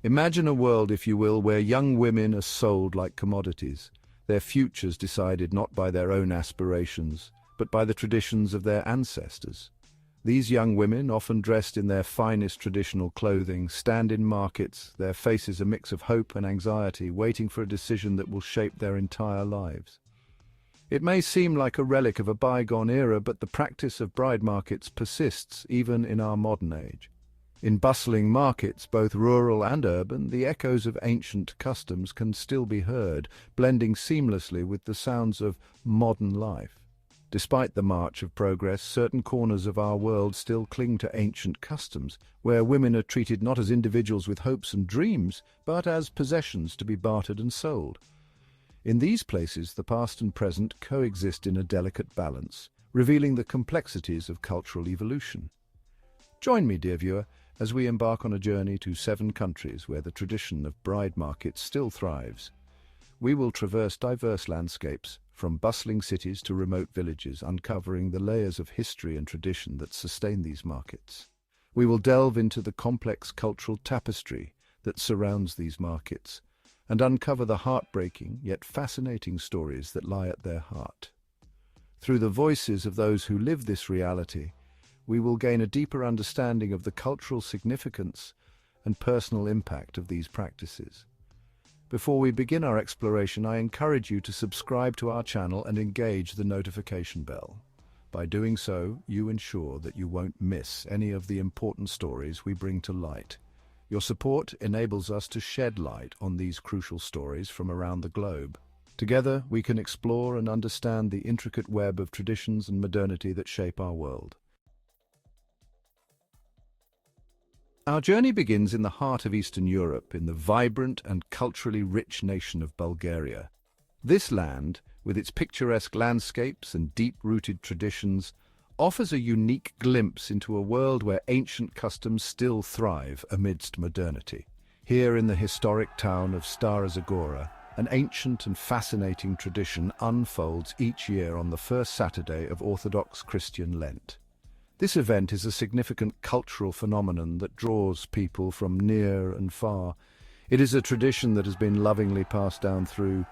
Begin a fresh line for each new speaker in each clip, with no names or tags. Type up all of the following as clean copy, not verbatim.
Imagine a world, if you will, where young women are sold like commodities, their futures decided not by their own aspirations, but by the traditions of their ancestors. These young women, often dressed in their finest traditional clothing, stand in markets, their faces a mix of hope and anxiety, waiting for a decision that will shape their entire lives. It may seem like a relic of a bygone era, but the practice of bride markets persists even in our modern age. In bustling markets, both rural and urban, the echoes of ancient customs can still be heard, blending seamlessly with the sounds of modern life. Despite the march of progress, certain corners of our world still cling to ancient customs, where women are treated not as individuals with hopes and dreams, but as possessions to be bartered and sold. In these places, the past and present coexist in a delicate balance, revealing the complexities of cultural evolution. Join me, dear viewer, as we embark on a journey to 7 countries where the tradition of bride markets still thrives. We will traverse diverse landscapes, from bustling cities to remote villages, uncovering the layers of history and tradition that sustain these markets. We will delve into the complex cultural tapestry that surrounds these markets and uncover the heartbreaking yet fascinating stories that lie at their heart. Through the voices of those who live this reality, we will gain a deeper understanding of the cultural significance and personal impact of these practices. Before we begin our exploration, I encourage you to subscribe to our channel and engage the notification bell. By doing so, you ensure that you won't miss any of the important stories we bring to light. Your support enables us to shed light on these crucial stories from around the globe. Together, we can explore and understand the intricate web of traditions and modernity that shape our world. Our journey begins in the heart of Eastern Europe, in the vibrant and culturally rich nation of Bulgaria. This land, with its picturesque landscapes and deep-rooted traditions, offers a unique glimpse into a world where ancient customs still thrive amidst modernity. Here in the historic town of Stara Zagora, an ancient and fascinating tradition unfolds each year on the first Saturday of Orthodox Christian Lent. This event is a significant cultural phenomenon that draws people from near and far. It is a tradition that has been lovingly passed down through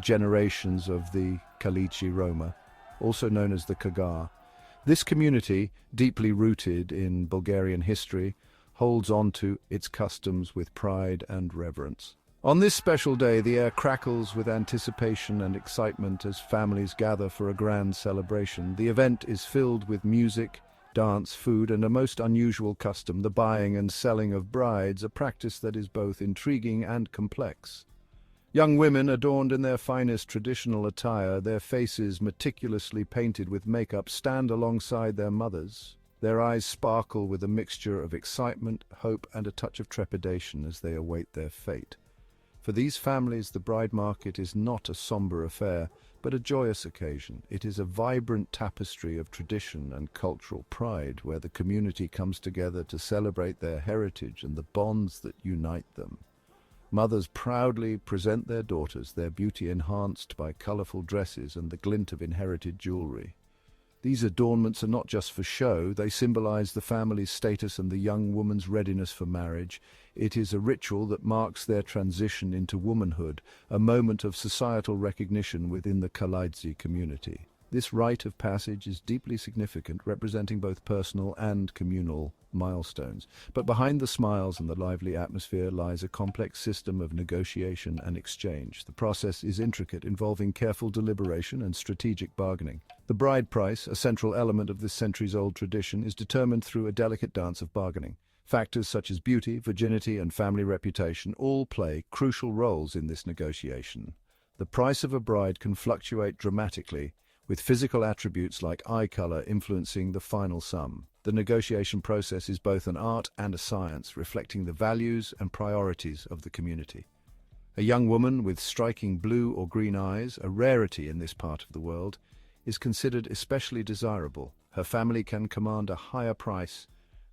generations of the Kalichi Roma, also known as the Kagar. This community, deeply rooted in Bulgarian history, holds on to its customs with pride and reverence. On this special day, the air crackles with anticipation and excitement as families gather for a grand celebration. The event is filled with music, dance, food, and a most unusual custom, the buying and selling of brides, a practice that is both intriguing and complex. Young women, adorned in their finest traditional attire, their faces meticulously painted with makeup, stand alongside their mothers. Their eyes sparkle with a mixture of excitement, hope, and a touch of trepidation as they await their fate. For these families, the bride market is not a somber affair, but a joyous occasion. It is a vibrant tapestry of tradition and cultural pride, where the community comes together to celebrate their heritage and the bonds that unite them. Mothers proudly present their daughters, their beauty enhanced by colorful dresses and the glint of inherited jewelry. These adornments are not just for show, they symbolize the family's status and the young woman's readiness for marriage. It is a ritual that marks their transition into womanhood, a moment of societal recognition within the Kalaidze community. This rite of passage is deeply significant, representing both personal and communal milestones. But behind the smiles and the lively atmosphere lies a complex system of negotiation and exchange. The process is intricate, involving careful deliberation and strategic bargaining. The bride price, a central element of this centuries-old tradition, is determined through a delicate dance of bargaining. Factors such as beauty, virginity, and family reputation all play crucial roles in this negotiation. The price of a bride can fluctuate dramatically, with physical attributes like eye color influencing the final sum. The negotiation process is both an art and a science, reflecting the values and priorities of the community. A young woman with striking blue or green eyes, a rarity in this part of the world, is considered especially desirable. Her family can command a higher price,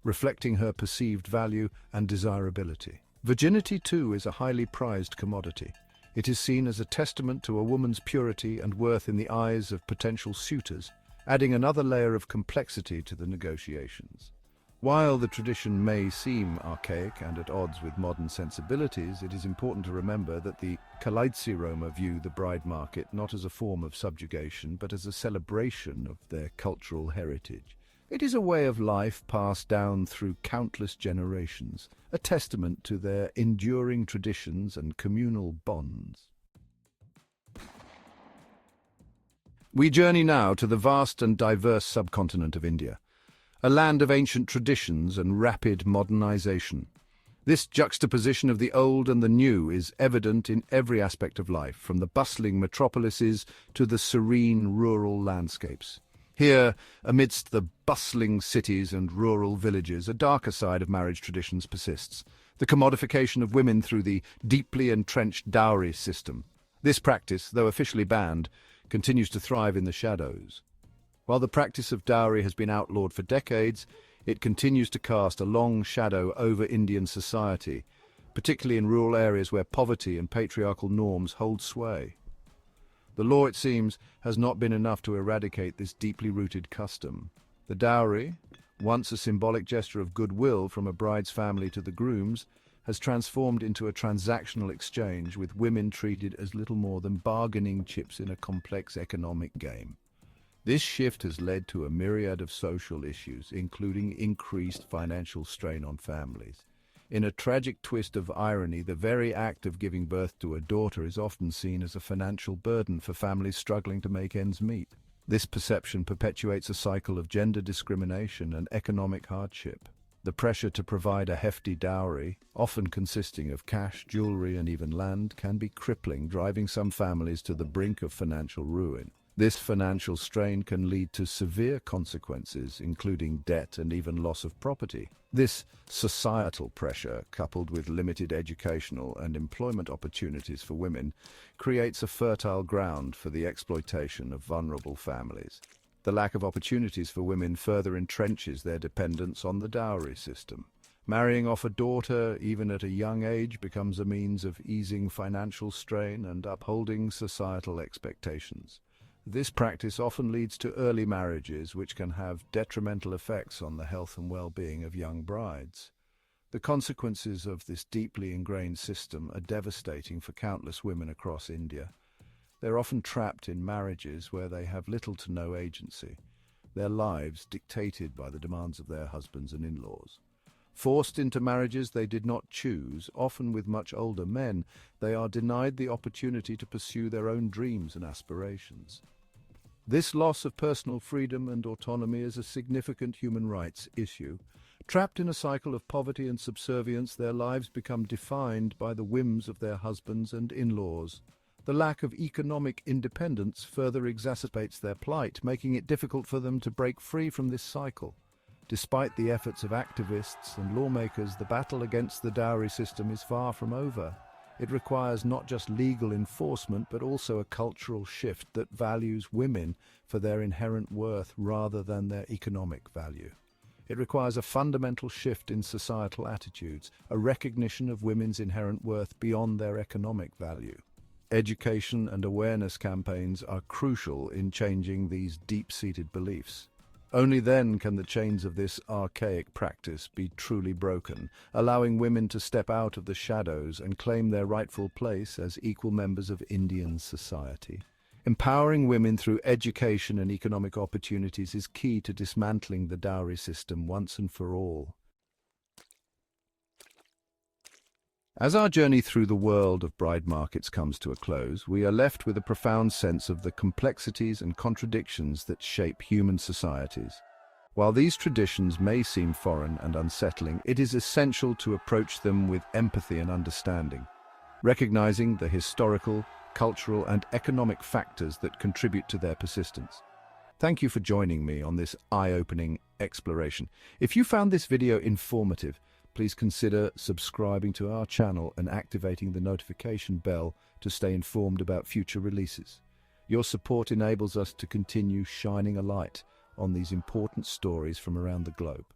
reflecting her perceived value and desirability. Virginity, too, is a highly prized commodity. It is seen as a testament to a woman's purity and worth in the eyes of potential suitors, adding another layer of complexity to the negotiations. While the tradition may seem archaic and at odds with modern sensibilities, it is important to remember that the Kalaitsi Roma view the bride market not as a form of subjugation, but as a celebration of their cultural heritage. It is a way of life passed down through countless generations, a testament to their enduring traditions and communal bonds. We journey now to the vast and diverse subcontinent of India, a land of ancient traditions and rapid modernization. This juxtaposition of the old and the new is evident in every aspect of life, from the bustling metropolises to the serene rural landscapes. Here, amidst the bustling cities and rural villages, a darker side of marriage traditions persists: the commodification of women through the deeply entrenched dowry system. This practice, though officially banned, continues to thrive in the shadows. While the practice of dowry has been outlawed for decades, it continues to cast a long shadow over Indian society, particularly in rural areas where poverty and patriarchal norms hold sway. The law, it seems, has not been enough to eradicate this deeply rooted custom. The dowry, once a symbolic gesture of goodwill from a bride's family to the groom's, has transformed into a transactional exchange, with women treated as little more than bargaining chips in a complex economic game. This shift has led to a myriad of social issues, including increased financial strain on families. In a tragic twist of irony, the very act of giving birth to a daughter is often seen as a financial burden for families struggling to make ends meet. This perception perpetuates a cycle of gender discrimination and economic hardship. The pressure to provide a hefty dowry, often consisting of cash, jewelry, and even land, can be crippling, driving some families to the brink of financial ruin. This financial strain can lead to severe consequences, including debt and even loss of property. This societal pressure, coupled with limited educational and employment opportunities for women, creates a fertile ground for the exploitation of vulnerable families. The lack of opportunities for women further entrenches their dependence on the dowry system. Marrying off a daughter, even at a young age, becomes a means of easing financial strain and upholding societal expectations. This practice often leads to early marriages, which can have detrimental effects on the health and well-being of young brides. The consequences of this deeply ingrained system are devastating for countless women across India. They're often trapped in marriages where they have little to no agency, their lives dictated by the demands of their husbands and in-laws. Forced into marriages they did not choose, often with much older men, they are denied the opportunity to pursue their own dreams and aspirations. This loss of personal freedom and autonomy is a significant human rights issue. Trapped in a cycle of poverty and subservience, their lives become defined by the whims of their husbands and in-laws. The lack of economic independence further exacerbates their plight, making it difficult for them to break free from this cycle. Despite the efforts of activists and lawmakers, the battle against the dowry system is far from over. It requires not just legal enforcement, but also a cultural shift that values women for their inherent worth rather than their economic value. It requires a fundamental shift in societal attitudes, a recognition of women's inherent worth beyond their economic value. Education and awareness campaigns are crucial in changing these deep-seated beliefs. Only then can the chains of this archaic practice be truly broken, allowing women to step out of the shadows and claim their rightful place as equal members of Indian society. Empowering women through education and economic opportunities is key to dismantling the dowry system once and for all. As our journey through the world of bride markets comes to a close, we are left with a profound sense of the complexities and contradictions that shape human societies. While these traditions may seem foreign and unsettling, it is essential to approach them with empathy and understanding, recognizing the historical, cultural, and economic factors that contribute to their persistence. Thank you for joining me on this eye-opening exploration. If you found this video informative, please consider subscribing to our channel and activating the notification bell to stay informed about future releases. Your support enables us to continue shining a light on these important stories from around the globe.